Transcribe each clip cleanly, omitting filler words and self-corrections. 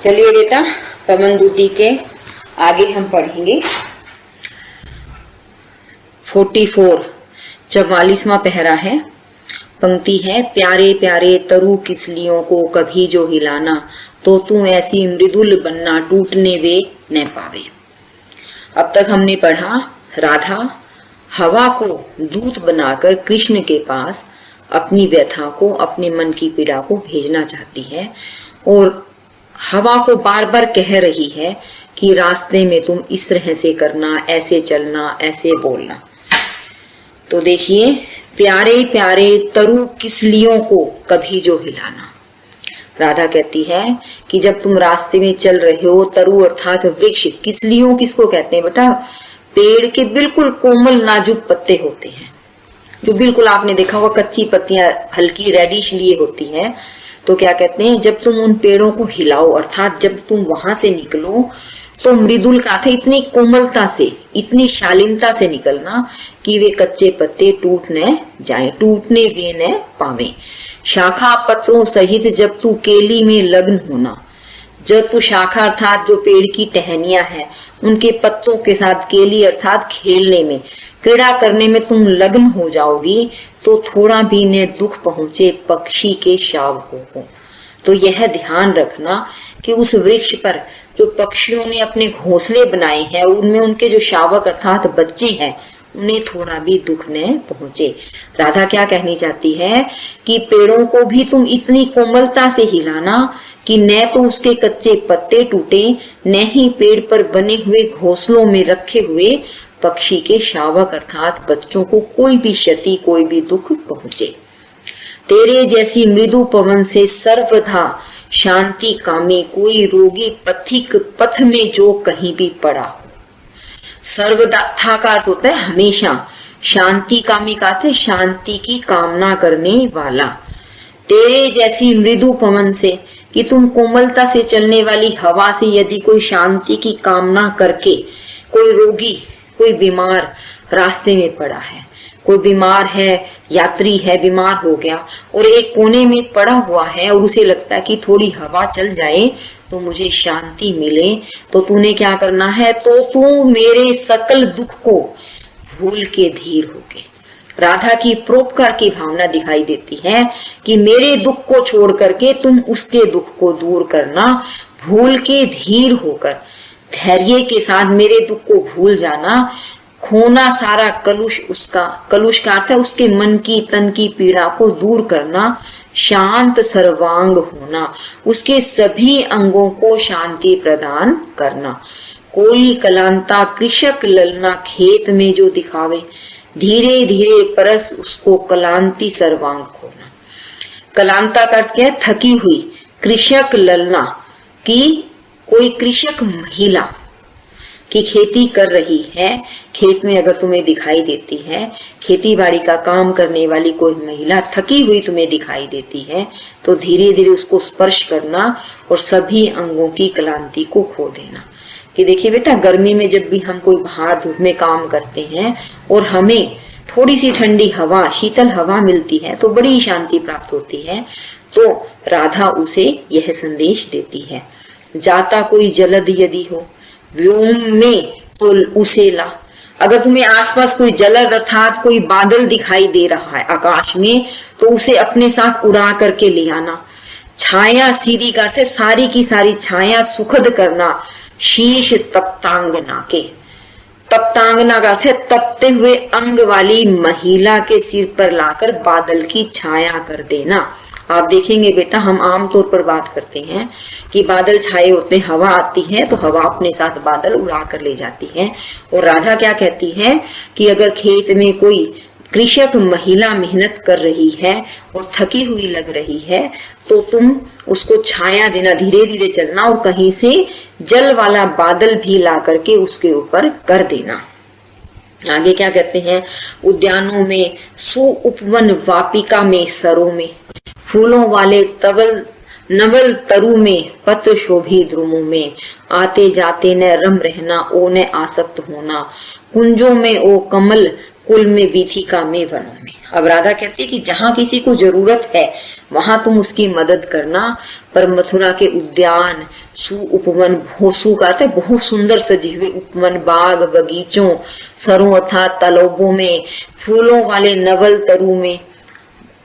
चलिए बेटा, पवन दूती के आगे हम पढ़ेंगे 44 44वां पहरा है। पंक्ति है, प्यारे प्यारे तरु किसलियों को कभी जो हिलाना, तो तू ऐसी मृदुल बनना टूटने वे न पावे। अब तक हमने पढ़ा, राधा हवा को दूत बनाकर कृष्ण के पास अपनी व्यथा को, अपने मन की पीड़ा को भेजना चाहती है और हवा को बार बार कह रही है कि रास्ते में तुम इस तरह से करना, ऐसे चलना, ऐसे बोलना। तो देखिए, प्यारे प्यारे तरु किसलियों को कभी जो हिलाना। राधा कहती है कि जब तुम रास्ते में चल रहे हो, तरु अर्थात वृक्ष, किसलियों किसको कहते हैं बेटा? पेड़ के बिल्कुल कोमल नाजुक पत्ते होते हैं, जो बिल्कुल आपने देखा होगा कच्ची पत्तियां हल्की रेडिश लिए होती हैं। तो क्या कहते हैं, जब तुम उन पेड़ों को हिलाओ, अर्थात जब तुम वहां से निकलो तो मृदुल का अर्थ इतनी कोमलता से, इतनी शालीनता से निकलना कि वे कच्चे पत्ते टूट न जाए, टूटने वे न पावे। शाखा पत्रों सहित जब तू केली में लग्न होना, जब तू शाखा अर्थात जो पेड़ की टहनियां हैं उनके पत्तों के साथ केली अर्थात खेलने में, क्रीड़ा करने में तुम लग्न हो जाओगी, तो थोड़ा भी न दुख पहुंचे पक्षी के शावकों को। तो यह ध्यान रखना कि उस वृक्ष पर जो पक्षियों ने अपने घोंसले बनाए हैं, उनमें उनके जो शावक अर्थात बच्चे हैं, उन्हें थोड़ा भी दुख न पहुंचे। राधा क्या कहनी चाहती है कि पेड़ों को भी तुम इतनी कोमलता से हिलाना कि न तो उसके कच्चे पत्ते टूटे, न ही पेड़ पर बने हुए घोंसलों में रखे हुए पक्षी के शावक अर्थात बच्चों को कोई भी क्षति, कोई भी दुख पहुंचे। तेरे जैसी मृदु पवन से सर्वथा शांति कामी, कोई रोगी पथिक पथ में जो कहीं भी पड़ा हो। सर्वथा का अर्थ होता है हमेशा, शांति कामी का अर्थ है शांति की कामना करने वाला। तेरे जैसी मृदु पवन से, कि तुम कोमलता से चलने वाली हवा से यदि कोई शांति की कामना करके, कोई रोगी, कोई बीमार रास्ते में पड़ा है, कोई बीमार है, यात्री है, बीमार हो गया और एक कोने में पड़ा हुआ है और उसे लगता है कि थोड़ी हवा चल जाए तो मुझे शांति मिले, तो तूने क्या करना है? तो तू मेरे सकल दुख को भूल के धीर होके। राधा की परोपकार की भावना दिखाई देती है कि मेरे दुख को छोड़ करके तुम उसके दुख को दूर करना, भूल के धीर होकर, धैर्य के साथ मेरे दुख को भूल जाना, खोना सारा कलुष, उसका कलुष का अर्थ है उसके मन की, तन की पीड़ा को दूर करना, शांत सर्वांग होना, उसके सभी अंगों को शांति प्रदान करना। कोई कलांता कृषक ललना खेत में जो दिखावे, धीरे धीरे परस उसको कलांती सर्वांग होना। कलांता का अर्थ क्या है? थकी हुई। कृषक ललना की कोई कृषक महिला की खेती कर रही है, खेत में अगर तुम्हें दिखाई देती है, खेती बाड़ी का काम करने वाली कोई महिला थकी हुई तुम्हें दिखाई देती है, तो धीरे धीरे उसको स्पर्श करना और सभी अंगों की क्लांति को खो देना। कि देखिए बेटा, गर्मी में जब भी हम कोई बाहर धूप में काम करते हैं और हमें थोड़ी सी ठंडी हवा, शीतल हवा मिलती है तो बड़ी शांति प्राप्त होती है। तो राधा उसे यह संदेश देती है, जाता कोई जलद यदि हो व्योम में तो उसे ला। अगर तुम्हें आसपास कोई जलद अर्थात कोई बादल दिखाई दे रहा है आकाश में, तो उसे अपने साथ उड़ा करके ले आना। छाया सीरी का अर्थ है सारी की सारी छाया सुखद करना, शीश तप्तांगना के, तप्तांगना का अर्थ है तपते हुए अंग वाली महिला के सिर पर लाकर बादल की छाया कर देना। आप देखेंगे बेटा, हम आमतौर पर बात करते हैं कि बादल छाए होते, हवा आती है तो हवा अपने साथ बादल उड़ा कर ले जाती है। और राधा क्या कहती है कि अगर खेत में कोई कृषक महिला मेहनत कर रही है और थकी हुई लग रही है, तो तुम उसको छाया देना, धीरे धीरे चलना और कहीं से जल वाला बादल भी ला करके उसके ऊपर कर देना। आगे क्या कहते हैं, उद्यानों में सुउपवन वापिका में सरों में, फूलों वाले तवल नवल तरु में, पत्र शोभी द्रुमों में, आते जाते न रम रहना, ओ न आसक्त होना, कुंजों में ओ कमल, कुल में वीथिका में, वनों में। अब राधा कहती है कि जहां किसी को जरूरत है वहां तुम उसकी मदद करना, पर मथुरा के उद्यान, उपवन, भोसू का अर्थ है बहुत सुंदर सजे हुए उपवन, बाग बगीचों, सरों अर्थात तालाबों में, फूलों वाले नवल तरु में,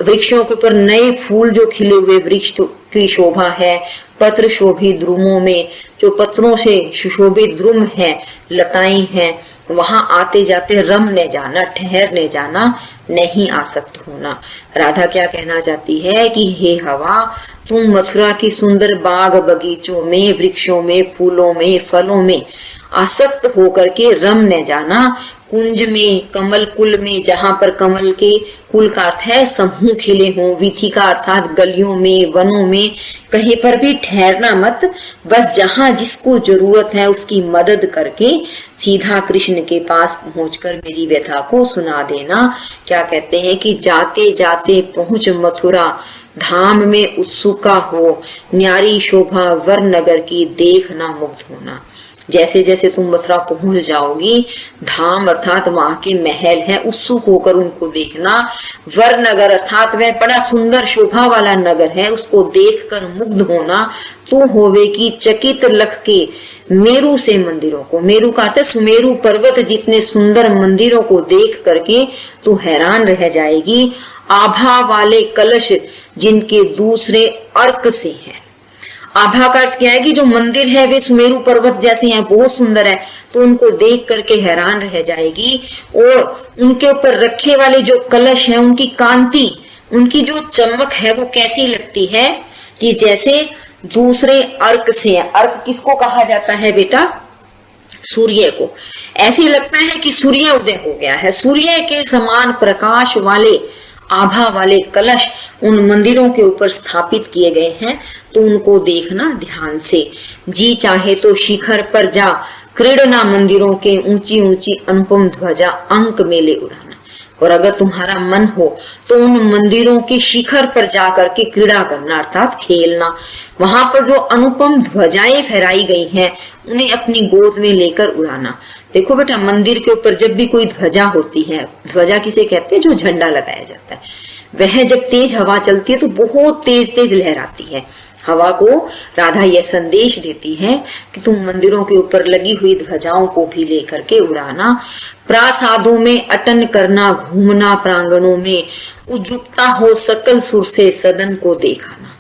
वृक्षों के ऊपर नए फूल जो खिले हुए वृक्ष की शोभा है, पत्र शोभित द्रुमों में, जो पत्रों से सुशोभित द्रुम है, लताएं हैं, वहां आते जाते रमने जाना, ठहरने जाना, नहीं आसक्त होना। राधा क्या कहना चाहती है कि हे हवा, तुम मथुरा की सुंदर बाग बगीचों में, वृक्षों में, फूलों में, फलों में आसक्त होकर के रमने जाना, कुंज में, कमल कुल में, जहां पर कमल के कुल का अर्थ है समूह खिले हों, वीथिका अर्थात गलियों में, वनों में, कहीं पर भी ठहरना मत, बस जहां जिसको जरूरत है उसकी मदद करके सीधा कृष्ण के पास पहुंचकर मेरी व्यथा को सुना देना। क्या कहते हैं कि जाते जाते पहुंच मथुरा धाम में उत्सुका हो, न्यारी शोभा वर नगर की देखना मुग्ध होना। जैसे जैसे तुम मथुरा पहुंच जाओगी, धाम अर्थात वहां के महल है, उत्सुक होकर उनको देखना। वर नगर अर्थात वह बड़ा सुंदर शोभा वाला नगर है, उसको देखकर मुग्ध होना। तू होवे की चकित लख के मेरू से मंदिरों को, मेरू का अर्थ है सुमेरु पर्वत जितने सुंदर मंदिरों को देख करके तू हैरान रह जाएगी। आभा वाले कलश जिनके दूसरे अर्क से हैं। आभा का अर्थ क्या है कि जो मंदिर है वे सुमेरु पर्वत जैसे हैं, बहुत सुंदर है, तो उनको देख करके हैरान रह जाएगी। और उनके ऊपर रखे वाले जो कलश हैं, उनकी कांति, उनकी जो चमक है वो कैसी लगती है कि जैसे दूसरे अर्क से है। अर्क किसको कहा जाता है बेटा? सूर्य को। ऐसे लगता है कि सूर्य उदय हो गया है। सूर्य के समान प्रकाश वाले आभा वाले कलश उन मंदिरों के ऊपर स्थापित किए गए हैं, तो उनको देखना ध्यान से। जी चाहे तो शिखर पर जा, क्रीड़ना मंदिरों के ऊंची ऊंची अनुपम ध्वजा अंक मेले उड़ाना। और अगर तुम्हारा मन हो तो उन मंदिरों के शिखर पर जाकर के क्रीड़ा करना अर्थात खेलना। वहां पर जो अनुपम ध्वजाएं फहराई गई हैं उन्हें अपनी गोद में लेकर उड़ाना। देखो बेटा, मंदिर के ऊपर जब भी कोई ध्वजा होती है, ध्वजा किसे कहते हैं? जो झंडा लगाया जाता है, वह जब तेज हवा चलती है तो बहुत तेज तेज लहराती है। हवा को राधा यह संदेश देती है कि तुम मंदिरों के ऊपर लगी हुई ध्वजाओं को भी लेकर के उड़ाना। प्रासादों में अटन करना, घूमना प्रांगणों में, उद्युक्ता हो सकल सुर से सदन को देखाना।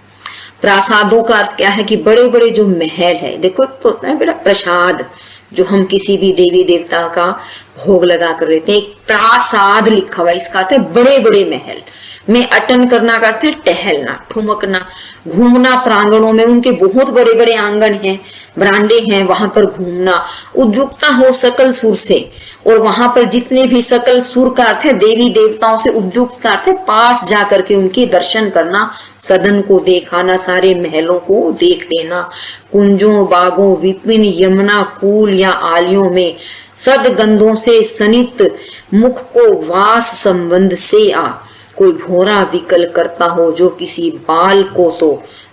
प्रासादों का अर्थ क्या है कि बड़े बड़े जो महल है, देखो तो होता है बेटा प्रसाद, जो हम किसी भी देवी देवता का भोग लगा कर लेते हैं, एक प्रासाद लिखा हुआ, इसका अर्थ है बड़े बड़े महल में। अटन करना का अर्थ है टहलना, ठुमकना, घूमना प्रांगणों में, उनके बहुत बड़े बड़े आंगन हैं, बरांडे हैं, वहां पर घूमना। उद्युक्ता हो सकल सुर से, और वहां पर जितने भी सकल सुर का अर्थ है देवी देवताओं से, उद्युक्त का अर्थ है पास जाकर के उनके दर्शन करना। सदन को देखाना, सारे महलों को देख लेना। कुंजों बागों विपिन यमुना कूल या आलियों में, सदगंधों से सनित मुख को वास संबंध से आ। कोई भोरा विकल करता हो जो किसी बाल को,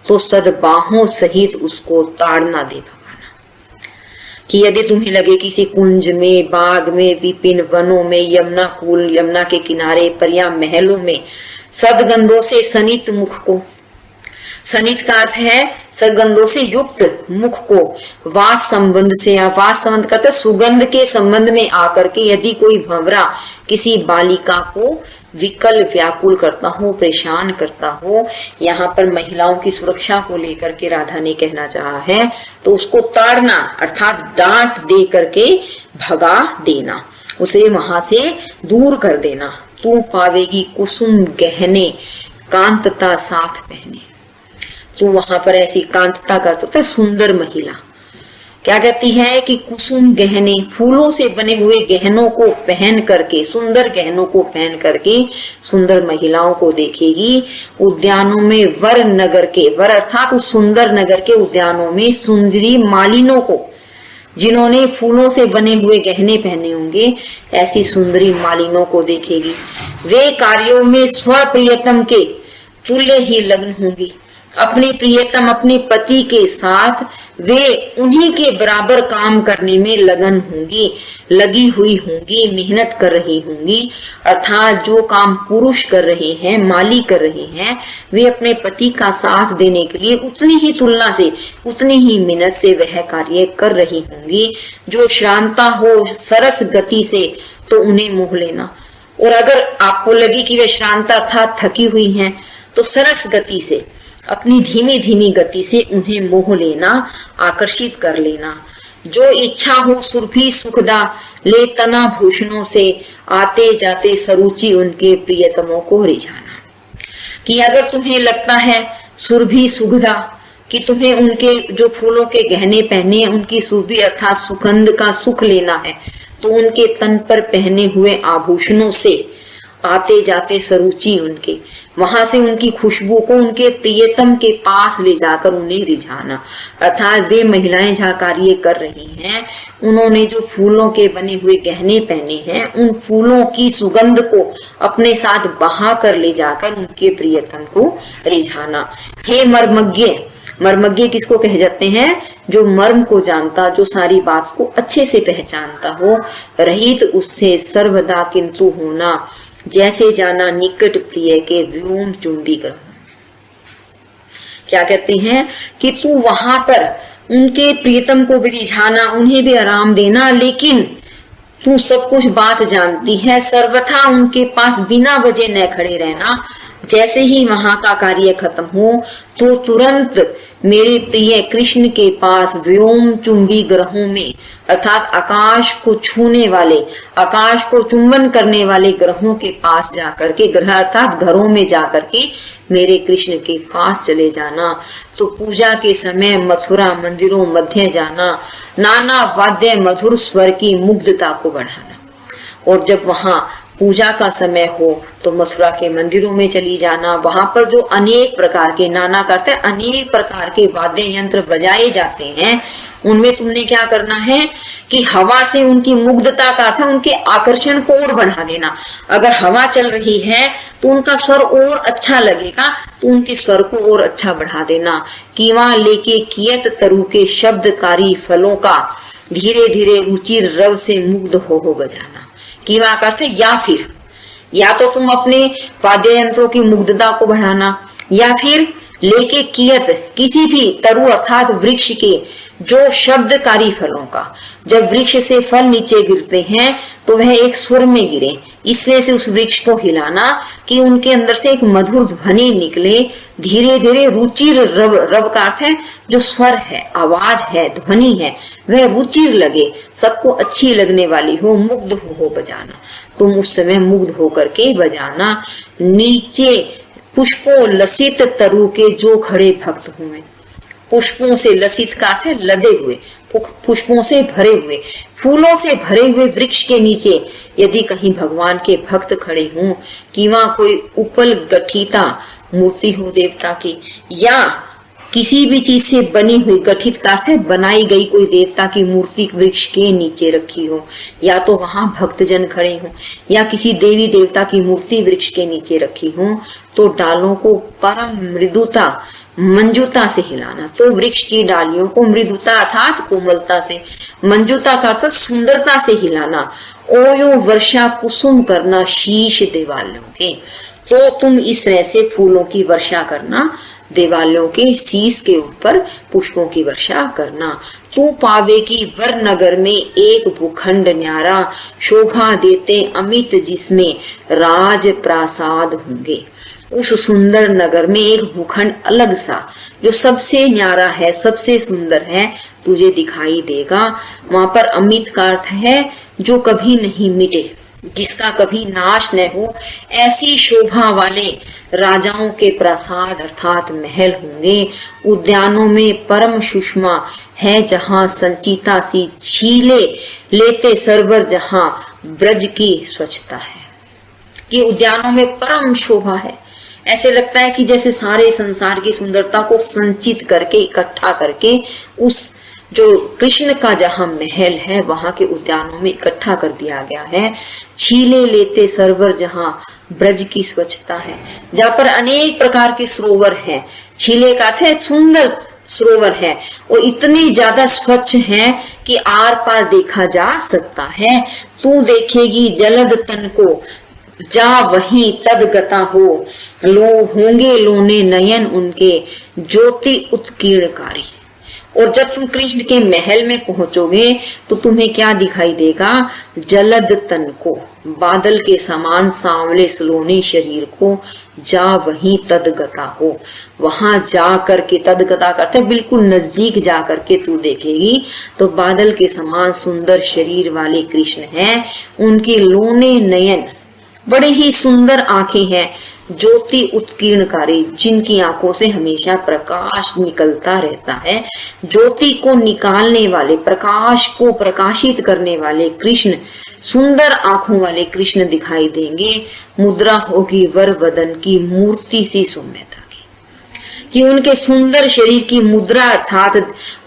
तो सदबाहों सहित उसको ताड़ना दे भगाना। कि यदि तुम्हें लगे किसी कुंज में, बाग में, विपिन वनों में, यमुना कूल, यमुना के किनारे पर या महलों में सदगंधों से सनित मुख को, सनित का अर्थ है सदगंधों से युक्त मुख को, वास संबंध से, या वास संबंध करते सुगंध के संबंध में आकर के यदि कोई भंवरा किसी बालिका को विकल व्याकुल करता हो, परेशान करता हो, यहाँ पर महिलाओं की सुरक्षा को लेकर के राधा ने कहना चाहा है, तो उसको ताड़ना अर्थात डांट दे करके भगा देना, उसे वहां से दूर कर देना। तू पावेगी कुसुम गहने कांतता साथ पहने। तू वहां पर ऐसी कांतता करता है सुंदर महिला। क्या कहती है कि कुसुम गहने, फूलों से बने हुए गहनों को पहन करके, सुंदर गहनों को पहन करके सुंदर महिलाओं को देखेगी। उद्यानों में वर नगर के, वर अर्थात उस सुंदर नगर के उद्यानों में सुंदरी मालिनों को, जिन्होंने फूलों से बने हुए गहने पहने होंगे, ऐसी सुंदरी मालिनों को देखेगी। वे कार्यों में स्वप्रियतम के तुल्य ही लग्न होंगी, अपने प्रियतम अपने पति के साथ वे उन्हीं के बराबर काम करने में लगी हुई होंगी, मेहनत कर रही होंगी। अर्थात जो काम पुरुष कर रहे हैं, माली कर रहे हैं, वे अपने पति का साथ देने के लिए उतनी ही तुलना से, उतनी ही मेहनत से वह कार्य कर रही होंगी। जो श्रांता हो सरस गति से तो उन्हें मोह लेना, और अगर आपको लगे कि वे श्रांता अर्थात थकी हुई हैं, तो सरस गति से, अपनी धीमी धीमी गति से उन्हें मोह लेना, आकर्षित कर लेना। जो इच्छा हो सुरभि सुखदा ले तना भूषणों से, आते जाते सरुचि उनके प्रियतमों को रिझाना। कि अगर तुम्हें लगता है सुरभि सुखदा, कि तुम्हें उनके जो फूलों के गहने पहने, उनकी सुरभि अर्थात सुगंध का सुख लेना है, तो उनके तन पर पहने हुए आभूषणों से आते जाते सरुचि उनके, वहां से उनकी खुशबू को उनके प्रियतम के पास ले जाकर उन्हें रिझाना। अर्थात वे महिलाएं जहाँ कार्य कर रही हैं, उन्होंने जो फूलों के बने हुए गहने पहने हैं, उन फूलों की सुगंध को अपने साथ बहा कर ले जाकर उनके प्रियतम को रिझाना। हे मर्मज्ञ, मर्मज्ञ किसको कह जाते हैं? जो मर्म को जानता, जो सारी बात को अच्छे से पहचानता हो। रहित उससे सर्वदा किंतु होना, जैसे जाना निकट प्रिय के व्योम चुंबी ग्रह। क्या कहते हैं कि तू वहां पर उनके प्रियतम को भी रिझाना, उन्हें भी आराम देना, लेकिन तू सब कुछ बात जानती है, सर्वथा उनके पास बिना वजह न खड़े रहना। जैसे ही वहां का कार्य खत्म हो तो तुरंत मेरे प्रिय कृष्ण के पास व्योम चुंबी ग्रहों में, अर्थात आकाश को छूने वाले, आकाश को चुंबन करने वाले ग्रहों के पास जाकर के, ग्रह अर्थात घरों में जाकर के मेरे कृष्ण के पास चले जाना। तो पूजा के समय मथुरा मंदिरों मध्य जाना, नाना वाद्य मधुर स्वर की मुग्धता को बढ़ाना। और जब वहां पूजा का समय हो तो मथुरा के मंदिरों में चली जाना। वहां पर जो अनेक प्रकार के, नाना करते अनेक प्रकार के वाद्य यंत्र बजाए जाते हैं, उनमें तुमने क्या करना है कि हवा से उनकी मुग्धता का अर्थ है उनके आकर्षण को और बढ़ा देना। अगर हवा चल रही है तो उनका स्वर और अच्छा लगेगा, तो उनके स्वर को और अच्छा बढ़ा देना। कीवा लेके कियत तरु के शब्दकारी फलों का धीरे धीरे रुचि रव से मुग्ध हो बजाना। कीवा का अर्थ है या फिर, या तो तुम अपने वाद्य यंत्रों की मुग्धता को बढ़ाना, या फिर लेके कियत किसी भी तरु अर्थात वृक्ष के जो शब्दकारी फलों का, जब वृक्ष से फल नीचे गिरते हैं तो वह एक सुर में गिरे, इसलिए से उस वृक्ष को हिलाना कि उनके अंदर से एक मधुर ध्वनि निकले। धीरे धीरे रुचिर रव, रव का अर्थ है जो स्वर है, आवाज है, ध्वनि है, वह रुचिर लगे, सबको अच्छी लगने वाली हो, मुग्ध हो बजाना। तुम उस समय मुग्ध होकर के बजाना। नीचे पुष्पों लसित तरु के जो खड़े भक्त हुए, पुष्पों से लसित का अर्थ है लदे हुए, पुष्पों से भरे हुए, फूलों से भरे हुए वृक्ष के नीचे यदि कहीं भगवान के भक्त खड़े हों, कि वहां कोई उपल गठिता मूर्ति हो देवता की, या किसी भी चीज से बनी हुई, गठित का अर्थ है बनाई गई कोई देवता की मूर्ति वृक्ष के नीचे रखी हो, या तो वहां भक्तजन खड़े हों, या किसी देवी देवता की मूर्ति वृक्ष के नीचे रखी हो, तो डालों को परम मृदुता मंजुता से हिलाना। तो वृक्ष की डालियों को मृदुता अर्थात कोमलता से, मंजुता का अर्थ सुंदरता से हिलाना। ओयो वर्षा कुसुम करना शीश देवालों के, तो तुम इस तरह से फूलों की वर्षा करना, देवालों के शीश के ऊपर पुष्पों की वर्षा करना। तू पावे की वर नगर में एक भूखंड न्यारा, शोभा देते अमित जिसमें राज प्रासाद होंगे। उस सुंदर नगर में एक भूखंड अलग सा जो सबसे न्यारा है, सबसे सुंदर है, तुझे दिखाई देगा। वहां पर अमित का अर्थ है जो कभी नहीं मिटे, जिसका कभी नाश न हो, ऐसी शोभा वाले राजाओं के प्रासाद अर्थात महल होंगे। उद्यानों में परम सुषमा है जहां संचिता सी छीले लेते सरवर, जहां ब्रज की स्वच्छता है। कि उद्यानों में परम शोभा है, ऐसे लगता है कि जैसे सारे संसार की सुंदरता को संचित करके, इकट्ठा करके, उस जो कृष्ण का जहां महल है वहां के उद्यानों में इकट्ठा कर दिया गया है। छीले लेते सरवर, जहां ब्रज की स्वच्छता है, जहां पर अनेक प्रकार के सरोवर हैं, छीले का अर्थ है सुंदर सरोवर है और इतने ज्यादा स्वच्छ है कि आर पार देखा जा सकता है। तू देखेगी जलद तन को, जा वहीं तद गता हो, लो होंगे लोने नयन उनके, ज्योति उत्कीर्णकारी। और जब तुम कृष्ण के महल में पहुंचोगे तो तुम्हें क्या दिखाई देगा? जलद तन को, बादल के समान सांवले सलोने शरीर को, जा वहीं तदगता हो, वहां जा करके, तदगता करते बिल्कुल नजदीक जा करके तू देखेगी तो बादल के समान सुंदर शरीर वाले कृष्ण हैं। उनके लोने नयन, बड़े ही सुंदर आंखें हैं, ज्योति उत्कीर्णकारी, जिनकी आंखों से हमेशा प्रकाश निकलता रहता है। ज्योति को निकालने वाले, प्रकाश को प्रकाशित करने वाले कृष्ण, सुंदर आंखों वाले कृष्ण दिखाई देंगे। मुद्रा होगी वर वदन की, मूर्ति सी सौम्यता की, कि उनके सुंदर शरीर की मुद्रा अर्थात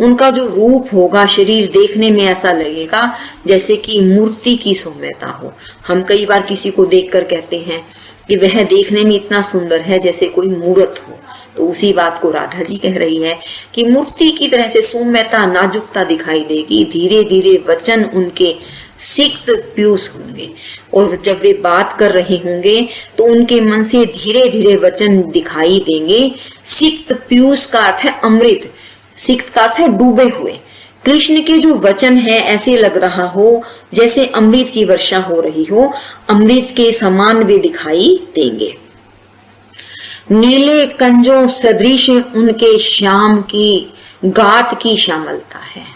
उनका जो रूप होगा, शरीर देखने में ऐसा लगेगा जैसे कि मूर्ति की सौम्यता हो। हम कई बार किसी को देखकर कहते हैं कि वह देखने में इतना सुंदर है जैसे कोई मूर्त हो, तो उसी बात को राधा जी कह रही है कि मूर्ति की तरह से सौम्यता, नाजुकता दिखाई देगी। धीरे धीरे वचन उनके सिक्त पीयूष होंगे और जब वे बात कर रहे होंगे तो उनके मन से धीरे धीरे वचन दिखाई देंगे। सिक्त पीयूष का अर्थ है अमृत, सिक्त का अर्थ है डूबे हुए। कृष्ण के जो वचन है ऐसे लग रहा हो जैसे अमृत की वर्षा हो रही हो, अमृत के समान वे दिखाई देंगे। नीले कंजों सदृश उनके श्याम की गात की श्यामलता है।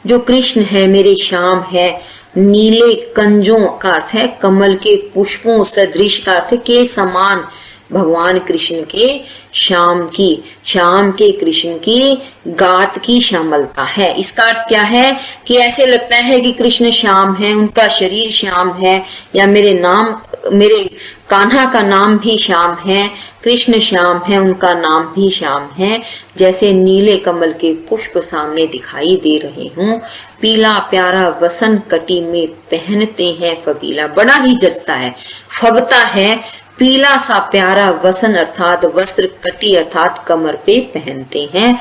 जो कृष्ण है मेरे श्याम है। नीले कंजों का अर्थ है कमल के पुष्पों, सदृश का अर्थ के समान, भगवान कृष्ण के श्याम की, श्याम के कृष्ण की गात की श्यामलता है। इसका अर्थ क्या है कि ऐसे लगता है कि कृष्ण श्याम है, उनका शरीर श्याम है, या मेरे कान्हा का नाम भी श्याम है, कृष्ण श्याम है, उनका नाम भी श्याम है। जैसे नीले कमल के पुष्प सामने दिखाई दे रहे हों। पीला प्यारा वसन कटी में पहनते हैं फबीला, बड़ा ही जचता है, फबता है। पीला सा प्यारा वसन अर्थात वस्त्र, कटी अर्थात कमर पे पहनते हैं।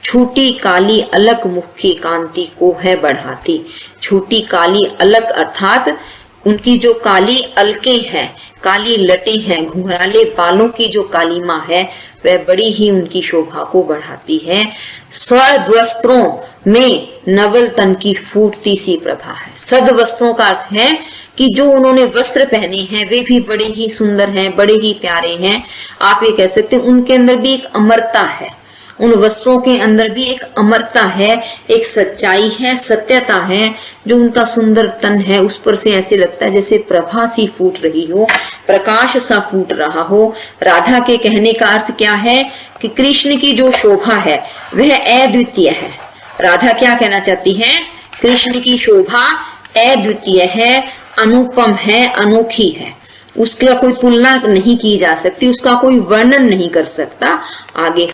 छोटी काली अलक मुख की कांति को है बढ़ाती। छोटी काली अलक अर्थात उनकी जो काली अलकें हैं, काली लटें हैं, घुंघराले बालों की जो कालीमा है वह बड़ी ही उनकी शोभा को बढ़ाती है। सद वस्त्रों में नवल तन की फूटती सी प्रभा है। सद वस्त्रों का अर्थ है कि जो उन्होंने वस्त्र पहने हैं वे भी बड़े ही सुंदर हैं, बड़े ही प्यारे हैं। आप ये कह सकते हैं उनके अंदर भी एक अमरता है, उन वस्त्रों के अंदर भी एक अमरता है, एक सच्चाई है, सत्यता है। जो उनका सुंदर तन है उस पर से ऐसे लगता है जैसे प्रभा सी फूट रही हो, प्रकाश सा फूट रहा हो। राधा के कहने का अर्थ क्या है कि कृष्ण की जो शोभा है वह अद्वितीय है। राधा क्या कहना चाहती है? कृष्ण की शोभा अद्वितीय है, अनुपम है, अनोखी है, उसका कोई तुलना नहीं की जा सकती, उसका कोई वर्णन नहीं कर सकता। आगे